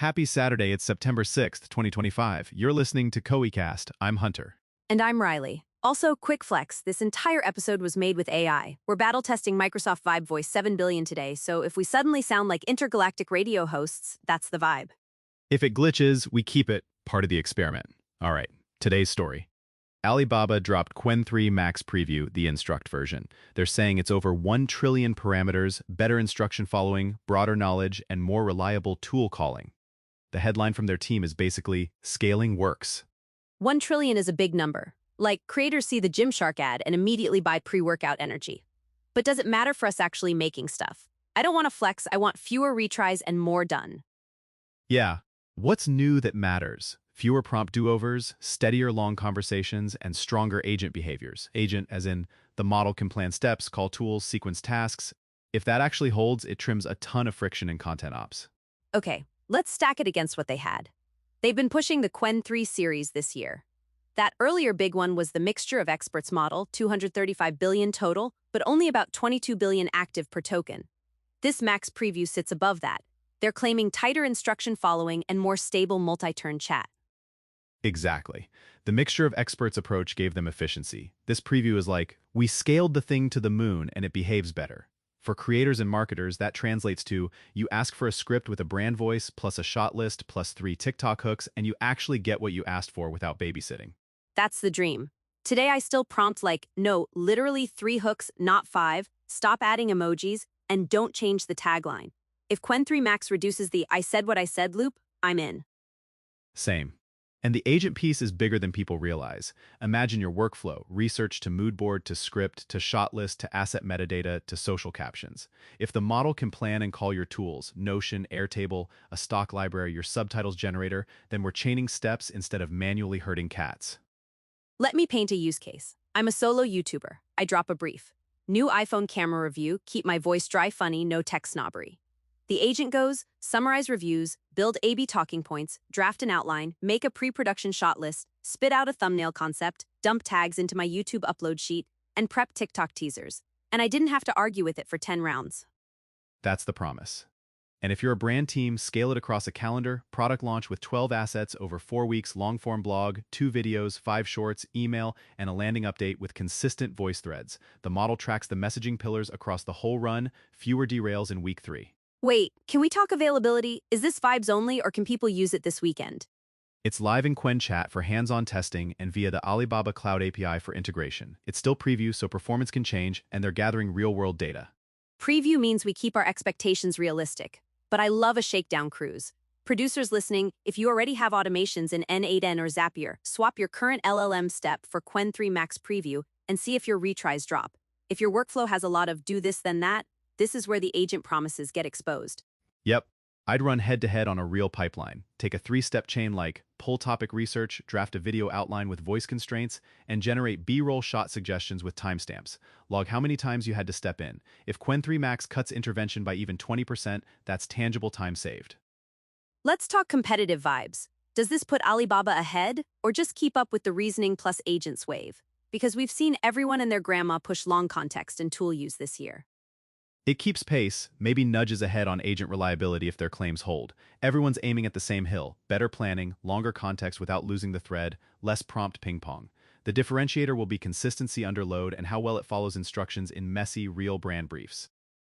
Happy Saturday, it's September 6th, 2025. You're listening to CoeCast. I'm Hunter. And I'm Riley. Also, quick flex, this entire episode was made with AI. We're battle testing Microsoft Vibe Voice 7 billion today, so if we suddenly sound like intergalactic radio hosts, that's the vibe. If it glitches, we keep it part of the experiment. All right, today's story. Alibaba dropped Qwen3-Max-Preview, the Instruct version. They're saying it's over 1 trillion parameters, better instruction following, broader knowledge, and more reliable tool calling. The headline from their team is basically, scaling works. 1 trillion is a big number. Like, creators see the Gymshark ad and immediately buy pre-workout energy. But does it matter for us actually making stuff? I don't want to flex, I want fewer retries and more done. Yeah, what's new that matters? Fewer prompt do-overs, steadier long conversations, and stronger agent behaviors. Agent as in, the model can plan steps, call tools, sequence tasks. If that actually holds, it trims a ton of friction in content ops. Okay, let's stack it against what they had. They've been pushing the Qwen3 series this year. That earlier big one was the mixture of experts model, 235 billion total, but only about 22 billion active per token. This Max Preview sits above that. They're claiming tighter instruction following and more stable multi-turn chat. Exactly. The mixture of experts approach gave them efficiency. This preview is like, we scaled the thing to the moon and it behaves better. For creators and marketers, that translates to, you ask for a script with a brand voice, plus a shot list, plus 3 TikTok hooks, and you actually get what you asked for without babysitting. That's the dream. Today I still prompt like, no, literally 3 hooks, not 5, stop adding emojis, and don't change the tagline. If Qwen3-Max reduces the I said what I said loop, I'm in. Same. And the agent piece is bigger than people realize. Imagine your workflow, research to mood board to script to shot list to asset metadata to social captions. If the model can plan and call your tools, Notion, Airtable, a stock library, your subtitles generator, then we're chaining steps instead of manually herding cats. Let me paint a use case. I'm a solo YouTuber. I drop a brief. New iPhone camera review, keep my voice dry funny, no tech snobbery. The agent goes, summarize reviews, build A/B talking points, draft an outline, make a pre-production shot list, spit out a thumbnail concept, dump tags into my YouTube upload sheet, and prep TikTok teasers. And I didn't have to argue with it for 10 rounds. That's the promise. And if you're a brand team, scale it across a calendar, product launch with 12 assets over 4 weeks, long-form blog, 2 videos, 5 shorts, email, and a landing update with consistent voice threads. The model tracks the messaging pillars across the whole run, fewer derails in week 3. Wait, can we talk availability? Is this vibes only or can people use it this weekend? It's live in Qwen Chat for hands-on testing and via the Alibaba Cloud API for integration. It's still preview, so performance can change, and they're gathering real-world data. Preview means we keep our expectations realistic. But I love a shakedown cruise. Producers listening, if you already have automations in N8N or Zapier, swap your current LLM step for Qwen3-Max-Preview and see if your retries drop. If your workflow has a lot of do this then that, this is where the agent promises get exposed. Yep. I'd run head-to-head on a real pipeline. Take a 3-step chain like pull topic research, draft a video outline with voice constraints, and generate B-roll shot suggestions with timestamps. Log how many times you had to step in. If Qwen3-Max cuts intervention by even 20%, that's tangible time saved. Let's talk competitive vibes. Does this put Alibaba ahead, or just keep up with the reasoning plus agents wave? Because we've seen everyone and their grandma push long context and tool use this year. It keeps pace, maybe nudges ahead on agent reliability if their claims hold. Everyone's aiming at the same hill, better planning, longer context without losing the thread, less prompt ping-pong. The differentiator will be consistency under load and how well it follows instructions in messy, real brand briefs.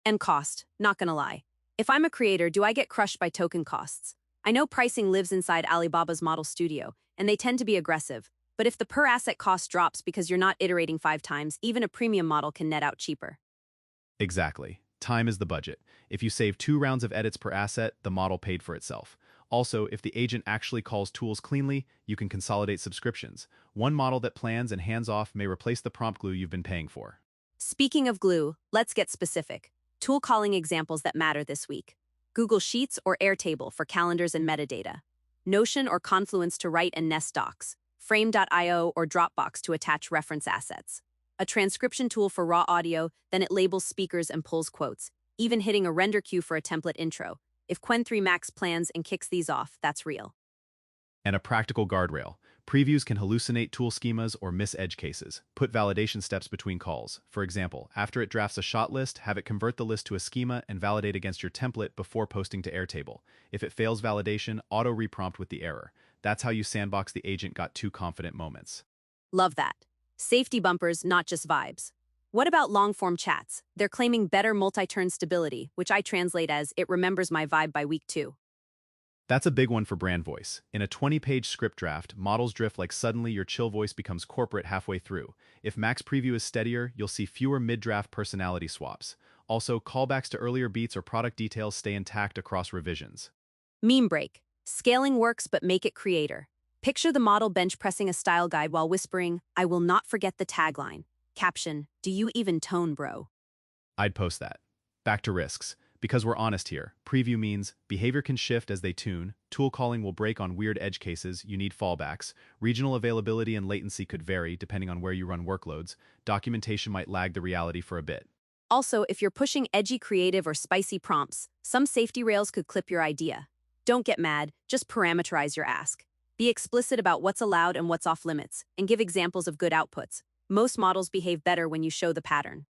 And cost, not gonna lie. If I'm a creator, do I get crushed by token costs? I know pricing lives inside Alibaba's model studio, and they tend to be aggressive, but if the per asset cost drops because you're not iterating 5 times, even a premium model can net out cheaper. Exactly. Time is the budget. If you save 2 rounds of edits per asset, the model paid for itself. Also, if the agent actually calls tools cleanly, you can consolidate subscriptions. One model that plans and hands off may replace the prompt glue you've been paying for. Speaking of glue, let's get specific. Tool calling examples that matter this week. Google Sheets or Airtable for calendars and metadata. Notion or Confluence to write and nest docs. Frame.io or Dropbox to attach reference assets. A transcription tool for raw audio, then it labels speakers and pulls quotes, even hitting a render queue for a template intro. If Qwen3-Max plans and kicks these off, that's real. And a practical guardrail. Previews can hallucinate tool schemas or miss edge cases. Put validation steps between calls. For example, after it drafts a shot list, have it convert the list to a schema and validate against your template before posting to Airtable. If it fails validation, auto-reprompt with the error. That's how you sandbox the agent got too confident moments. Love that. Safety bumpers, not just vibes. What about long-form chats? They're claiming better multi-turn stability, which I translate as, it remembers my vibe by week 2. That's a big one for brand voice. In a 20-page script draft, models drift like suddenly your chill voice becomes corporate halfway through. If Max Preview is steadier, you'll see fewer mid-draft personality swaps. Also, callbacks to earlier beats or product details stay intact across revisions. Meme break. Scaling works, but make it creator. Picture the model bench pressing a style guide while whispering, "I will not forget the tagline." Caption, "Do you even tone, bro?" I'd post that. Back to risks. Because we're honest here, preview means behavior can shift as they tune, tool calling will break on weird edge cases, you need fallbacks, regional availability and latency could vary depending on where you run workloads, documentation might lag the reality for a bit. Also, if you're pushing edgy creative or spicy prompts, some safety rails could clip your idea. Don't get mad, just parameterize your ask. Be explicit about what's allowed and what's off limits, and give examples of good outputs. Most models behave better when you show the pattern.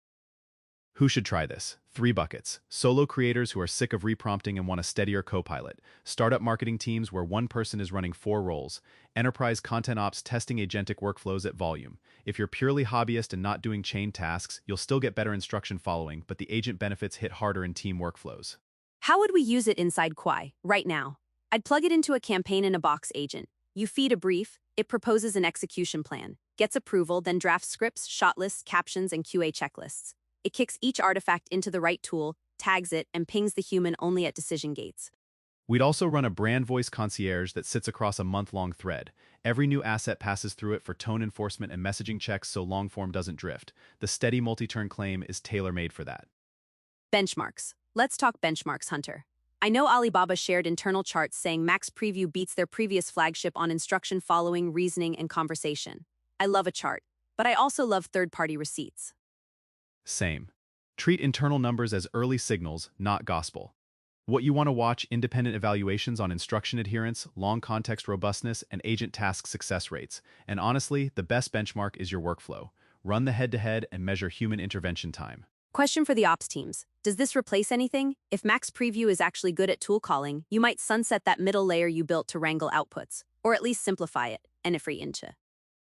Who should try this? 3 buckets. Solo creators who are sick of reprompting and want a steadier co-pilot. Startup marketing teams where one person is running 4 roles. Enterprise content ops testing agentic workflows at volume. If you're purely hobbyist and not doing chain tasks, you'll still get better instruction following, but the agent benefits hit harder in team workflows. How would we use it inside Qwen, right now? I'd plug it into a campaign-in-a-box agent. You feed a brief, it proposes an execution plan, gets approval, then drafts scripts, shot lists, captions, and QA checklists. It kicks each artifact into the right tool, tags it, and pings the human only at decision gates. We'd also run a brand voice concierge that sits across a month-long thread. Every new asset passes through it for tone enforcement and messaging checks so long-form doesn't drift. The steady multi-turn claim is tailor-made for that. Benchmarks. Let's talk benchmarks, Hunter. I know Alibaba shared internal charts saying Max Preview beats their previous flagship on instruction following, reasoning, and conversation. I love a chart, but I also love third-party receipts. Same. Treat internal numbers as early signals, not gospel. What you want to watch: independent evaluations on instruction adherence, long context robustness, and agent task success rates. And honestly, the best benchmark is your workflow. Run the head-to-head and measure human intervention time. Question for the ops teams. Does this replace anything? If Max Preview is actually good at tool calling, you might sunset that middle layer you built to wrangle outputs, or at least simplify it, and if free into.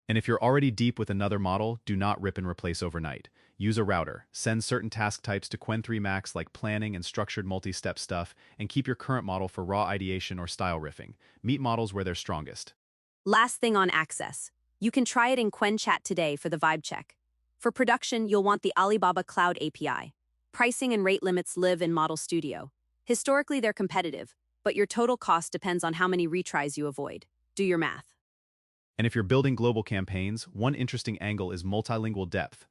And if you're already deep with another model, do not rip and replace overnight. Use a router, send certain task types to Qwen3-Max like planning and structured multi-step stuff, and keep your current model for raw ideation or style riffing. Meet models where they're strongest. Last thing on access. You can try it in Qwen Chat today for the vibe check. For production, you'll want the Alibaba Cloud API. Pricing and rate limits live in Model Studio. Historically, they're competitive, but your total cost depends on how many retries you avoid. Do your math. And if you're building global campaigns, one interesting angle is multilingual depth.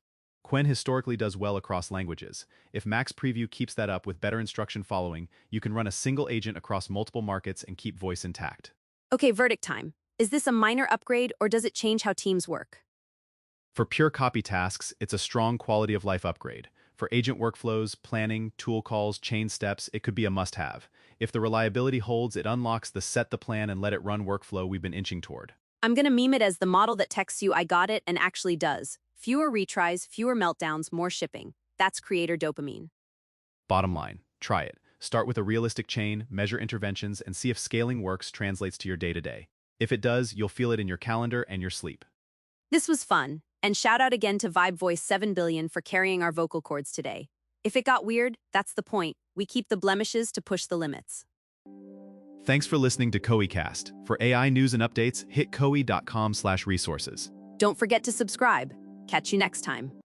Qwen historically does well across languages. If Max Preview keeps that up with better instruction following, you can run a single agent across multiple markets and keep voice intact. Okay, verdict time. Is this a minor upgrade or does it change how teams work? For pure copy tasks, it's a strong quality of life upgrade. For agent workflows, planning, tool calls, chain steps, it could be a must-have. If the reliability holds, it unlocks the set the plan and let it run workflow we've been inching toward. I'm gonna meme it as the model that texts you, "I got it," and actually does. Fewer retries, fewer meltdowns, more shipping. That's creator dopamine. Bottom line, try it. Start with a realistic chain, measure interventions, and see if scaling works translates to your day-to-day. If it does, you'll feel it in your calendar and your sleep. This was fun, and shout out again to Vibe Voice 7 billion for carrying our vocal cords today. If it got weird, that's the point. We keep the blemishes to push the limits. Thanks for listening to Qwen3-Cast. For AI news and updates, hit qwen.com/resources. Don't forget to subscribe. Catch you next time.